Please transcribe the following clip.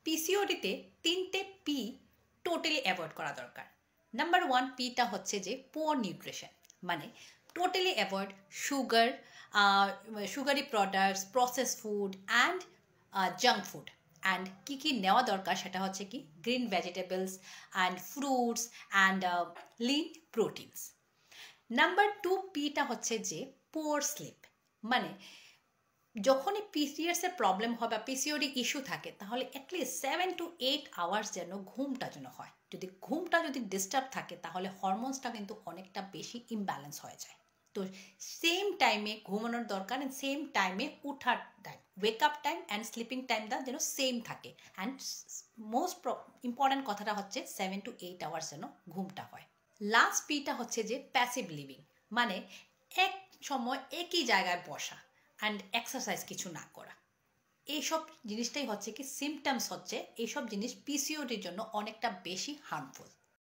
পিসিওডিতে 3টে P totally avoid করা দরকার। নাম্বার 1 পিটা হচ্ছে যে পুয়ার নিউট্রিশন, মানে totally avoid sugar, sugary products, process food and junk food. And কী কী নেওয়া দরকার সেটা হচ্ছে কি green vegetables and fruits and lean proteins. Number 2 পিটা হচ্ছে যে পুয়ার স্লিপ, মানে যখনই পিরিয়ডসের প্রবলেম হয় বা পিসিওডি ইস্যু থাকে তাহলে অ্যাটলিস্ট 7 to 8 আওয়ার্স যেন ঘুমটা যেন হয়। যদি ঘুমটা যদি ডিস্টার্ব থাকে তাহলে হরমোনসটা কিন্তু অনেকটা বেশি ইমব্যালেন্স হয়ে যায়। তো সেম টাইমে ঘুমানোর দরকার অ্যান্ড সেম টাইমে উঠার time, wake up time and sleeping টাইমটা যেন সেম থাকে। অ্যান্ড মোস্ট ইম্পর্ট্যান্ট কথাটা হচ্ছে 7 to 8 আওয়ার্স যেন ঘুমটা হয়। লাস্ট পিটা হচ্ছে যে প্যাসিভ লিভিং, মানে এক সময় একই জায়গায় বসা অ্যান্ড এক্সারসাইজ কিছু না করা। এইসব জিনিসটাই হচ্ছে কি সিমটমস হচ্ছে, এইসব জিনিস পিসিওডির জন্য অনেকটা বেশি হার্মফুল।